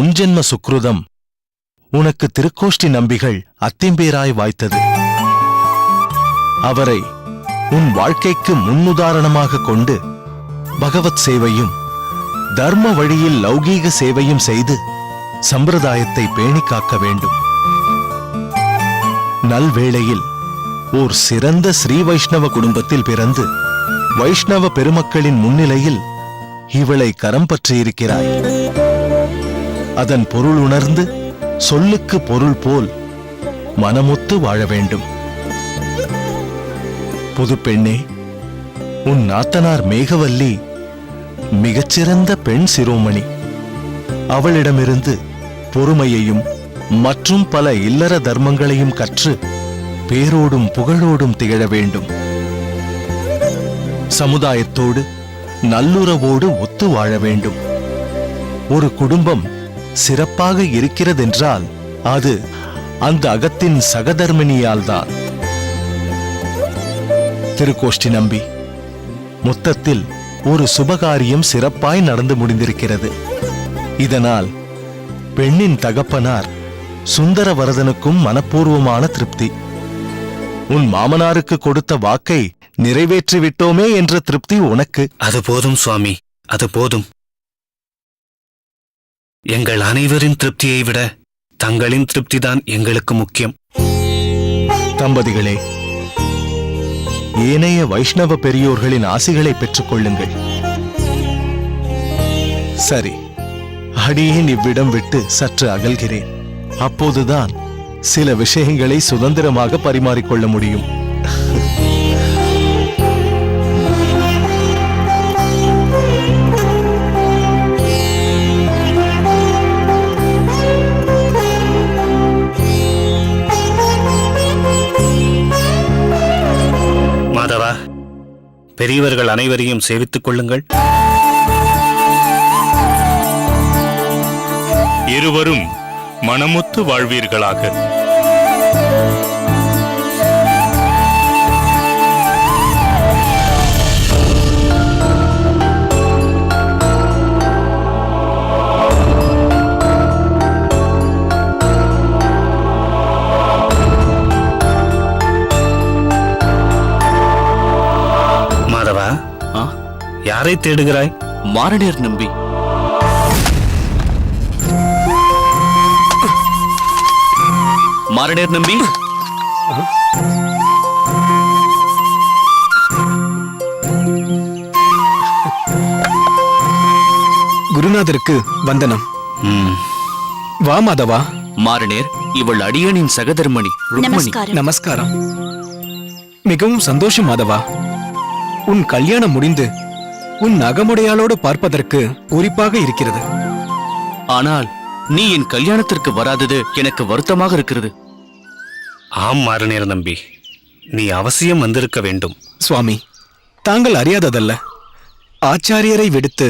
முன்ஜென்ம சுக்ருதம் உனக்கு திருக்கோஷ்டி நம்பிகள் அத்திம்பேராய் வாய்த்தது. அவரை உன் வாழ்க்கைக்கு முன்னுதாரணமாக கொண்டு பகவத் சேவையும் தர்ம வழியில் லௌகீக சேவையும் செய்து சம்பிரதாயத்தை பேணி காக்க வேண்டும். நல்வேளையில் ஓர் சிறந்த ஸ்ரீ வைஷ்ணவ குடும்பத்தில் பிறந்து வைஷ்ணவ பெருமக்களின் முன்னிலையில் இவளை கரம் பற்றியிருக்கிறாய். அதன் பொருள் உணர்ந்து சொல்லுக்கு பொருள் போல் மனமொத்து வாழ வேண்டும். புதுப்பெண்ணே, உன் நாத்தனார் மேகவல்லி மிகச்சிறந்த பெண் சிரோமணி. அவளிடமிருந்து பொறுமையையும் மற்றும் பல இல்லற தர்மங்களையும் கற்று பேரோடும் புகழோடும் திகழ வேண்டும். சமுதாயத்தோடு நல்லுறவோடு ஒத்து வாழ வேண்டும். ஒரு குடும்பம் சிறப்பாக இருக்கிறதென்றால் அது அந்த அகத்தின் சகதர்மினியால்தான். திருக்கோஷ்டி நம்பி, மொத்தத்தில் ஒரு சுபகாரியம் சிறப்பாய் நடந்து முடிந்திருக்கிறது. இதனால் பெண்ணின் தகப்பனார் சுந்தரவரதனுக்கும் மனப்பூர்வமான திருப்தி. உன் மாமனாருக்கு கொடுத்த வாக்கை நிறைவேற்றிவிட்டோமே என்ற திருப்தி உனக்கு. அது போதும் சுவாமி, அது போதும். எங்கள் அனைவரின் திருப்தியை விட தங்களின் திருப்திதான் எங்களுக்கு முக்கியம். தம்பதிகளே, ஏனைய வைஷ்ணவ பெரியோர்களின் ஆசிகளை பெற்றுக் கொள்ளுங்கள். சரி, அடியேன் இவ்விடம் விட்டு சற்று அகல்கிறேன். அப்போதுதான் சில விஷயங்களை சுதந்திரமாக பரிமாறிக்கொள்ள முடியும். மாதவா, பெரியவர்கள் அனைவரையும் சேவித்துக் கொள்ளுங்கள். இருவரும் மனமுத்து வாழ்வீர்களாக. மாதவா, யாரை தேடுகிறாய்? மாரணியர் நம்பி. மாரணியர் நம்பி, குருநாதருக்கு வந்தனம். வா மாதவா. மாரணியர், இவள் அடியனின் சகதர்மணி ருக்மணி. நமஸ்காரம். மிகவும் சந்தோஷம் மாதவா. உன் கல்யாணம் முடிந்து உன் அகமுடையாளோடு பார்ப்பதற்கு குறிப்பாக இருக்கிறது. ஆனால் நீ என் கல்யாணத்திற்கு வராதது எனக்கு வருத்தமாக இருக்கிறது. ஆம் மாரணியர் நம்பி, நீ அவசியம் வந்திருக்க வேண்டும். சுவாமி, தாங்கள் அறியாததல்ல, ஆச்சாரியரை விடுத்து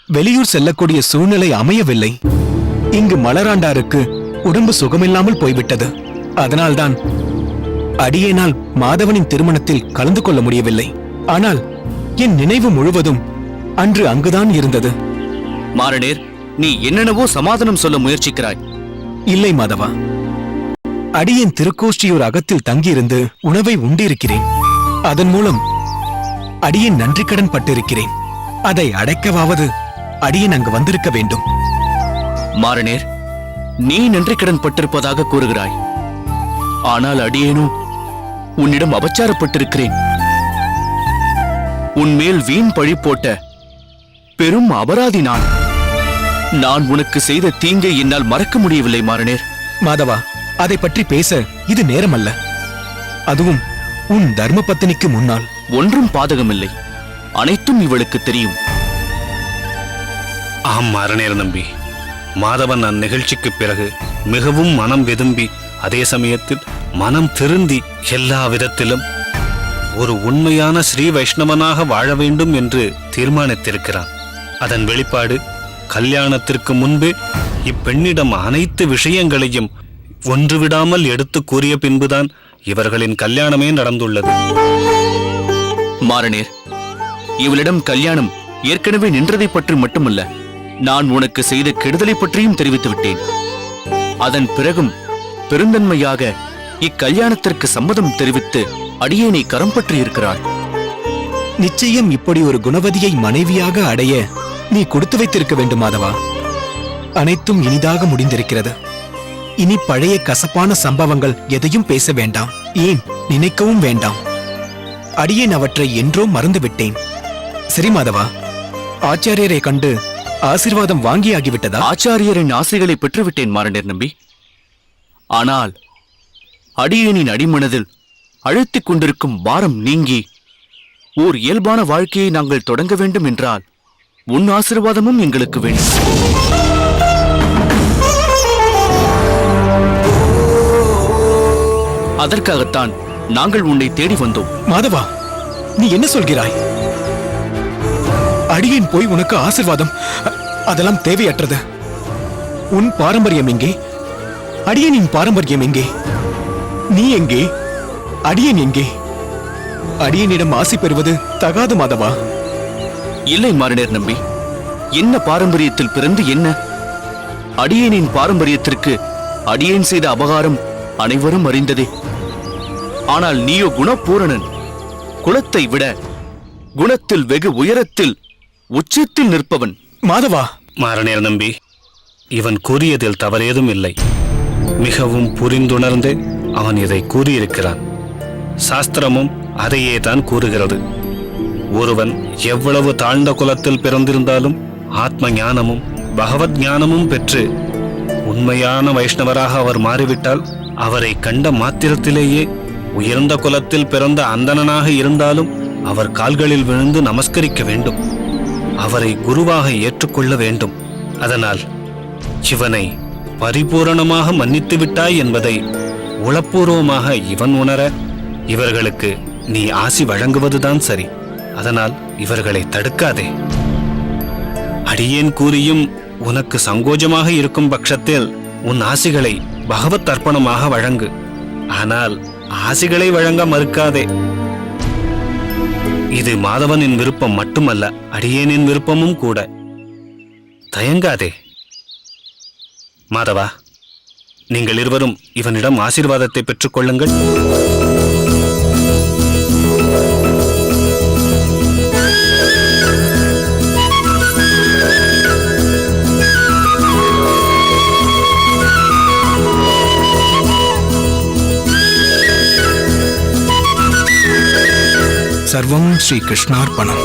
வெளியூர் செல்லக்கூடிய சூழ்நிலை அமையவில்லை. இங்கு மலராண்டாருக்கு உடம்பு சுகமில்லாமல் போய்விட்டது. அதனால்தான் அடியேனால் மாதவனின் திருமணத்தில் கலந்து கொள்ள முடியவில்லை. ஆனால் என் நினைவு முழுவதும் அன்று அங்குதான் இருந்தது. மாரணியர், நீ என்னென்னவோ சமாதானம் சொல்ல முயற்சிக்கிறாய். இல்லை மாதவா, அடியேன் திருக்கோஷ்டியூர் அகத்தில் தங்கியிருந்து உணவை உண்டிருக்கிறேன். அதன் மூலம் அடியேன் நன்றிக்கடன் பட்டிருக்கிறேன். அதை அடைக்கவாவது அடியேன் அங்கு வந்திருக்க வேண்டும். மாரணியர், நீ நன்றிக்கடன் பட்டிருப்பதாக கூறுகிறாய். ஆனால் அடியேனும் உன்னிடம் அபச்சாரப்பட்டிருக்கிறேன். உன்மேல் வீண் பழி போட்ட பெரும் அபராதி நான். நான் உனக்கு செய்த தீங்கை என்னால் மறக்க முடியவில்லை மாரணியர். மாதவா, அதை பற்றி பேச இது நேரமல்ல. அதுவும் உன் தர்ம பத்தினிக்கு முன்னால். ஒன்றும் பாதகமில்லை, அனைத்தும் இவளுக்கு தெரியும். ஆம் மாரணியர் நம்பி, மாதவன் அந்நிகழ்ச்சிக்கு பிறகு மிகவும் மனம் வெதும்பி, அதே சமயத்தில் மனம் திருந்தி எல்லா விதத்திலும் ஒரு உண்மையான ஸ்ரீ வைஷ்ணவனாக வாழ வேண்டும் என்று தீர்மானித்திருக்கிறான். அதன் வெளிப்பாடு கல்யாணத்திற்கு முன்பே இப்பெண்ணிடம் அனைத்து விஷயங்களையும் ஒன்றுவிடாமல் எடுத்து கூறிய பின்புதான் இவர்களின் கல்யாணமே நடந்துள்ளது. மாரணியர், இவளிடம் கல்யாணம் ஏற்கனவே நின்றதை பற்றி மட்டுமல்ல, நான் உனக்கு செய்த கெடுதலை பற்றியும் தெரிவித்து விட்டேன். அதன் பிறகும் பெருந்தன்மையாக இக்கல்யாணத்திற்கு சம்மதம் தெரிவித்து அடியேனை கரம் பற்றி இருக்கிறாள். நிச்சயம் இப்படி ஒரு குணவதியை மனைவியாக அடைய நீ கொடுத்து வைத்திருக்க வேண்டும் மாதவா. அனைத்தும் இனிதாக முடிந்திருக்கிறது. இனி பழைய கசப்பான சம்பவங்கள் எதையும் பேச வேண்டாம், ஏன் நினைக்கவும் வேண்டாம். அடியேன் அவற்றை என்றோ மறந்துவிட்டேன். சரி மாதவா, ஆச்சாரியரை கண்டு ஆசீர்வாதம் வாங்கியாகிவிட்டதா? ஆச்சாரியரின் ஆசைகளை பெற்றுவிட்டேன் மாரண்டர் நம்பி. ஆனால் அடியேனின் அடிமனதில் அழுத்திக் கொண்டிருக்கும் பாரம் நீங்கி ஓர் இயல்பான வாழ்க்கையை நாங்கள் தொடங்க வேண்டும் என்றால் உன் ஆசீர்வாதமும் எங்களுக்கு வேண்டும். அதற்காகத்தான் நாங்கள் உன்னை தேடி வந்தோம். மாதவா, நீ என்ன சொல்கிறாய்? அடியேன் போய் உனக்கு ஆசீர்வாதம், அதெல்லாம் தேவையற்றது. உன் பாரம்பரியம் எங்கே? அடியேனின் பாரம்பரியம் எங்கே? நீ எங்கே? அடியேன் எங்கே? அடியேனிடம் ஆசி பெறுவது தகாது மாதவா. இல்லை மாரண்டர் நம்பி, என்ன பாரம்பரியத்தில் பிறந்து என்ன? அடியேனின் பாரம்பரியத்திற்கு அடியேன் செய்த அபகாரம் அனைவரும் அறிந்ததே. ஆனால் நீயோ குணபூரணன், குலத்தை விட குணத்தில் வெகு உயரத்தில் உச்சத்தில் நிற்பவன். மாதவா, மாரநேர நம்பி, இவன் கூறியதில் தவறேதும் இல்லை. மிகவும் புரிந்துணர்ந்து அவன் இதை கூறியிருக்கிறான். சாஸ்திரமும் அதையே தான் கூறுகிறது. ஒருவன் எவ்வளவு தாழ்ந்த குலத்தில் பிறந்திருந்தாலும் ஆத்ம ஞானமும் பகவத் ஞானமும் பெற்று உண்மையான வைஷ்ணவராக அவர் மாறிவிட்டால் அவரை கண்ட மாத்திரத்திலேயே உயர்ந்த குலத்தில் பிறந்த அந்தணனாக இருந்தாலும் அவர் கால்களில் விழுந்து நமஸ்கரிக்க வேண்டும். அவரை குருவாக ஏற்றுக்கொள்ள வேண்டும். அதனால் இவனை பரிபூரணமாக மன்னித்து விட்டாய் என்பதை உளப்பூர்வமாக இவன் உணர இவர்களுக்கு நீ ஆசி வழங்குவதுதான் சரி. அதனால் இவர்களை தடுக்காதே. அடியேன் கூறியும் உனக்கு சங்கோஜமாக இருக்கும் பட்சத்தில் உன் ஆசிகளை பகவத் அர்ப்பணமாக வழங்கு. ஆனால் ஆசிகளை வழங்க மறுக்காதே. இது மாதவனின் விருப்பம் மட்டுமல்ல, அடியேனின் விருப்பமும் கூட. தயங்காதே. மாதவா, நீங்கள் இருவரும் இவனிடம் ஆசீர்வாதத்தை பெற்றுக் கொள்ளுங்கள். சர்வம் ஸ்ரீ கிருஷ்ணார்ப்பணம்.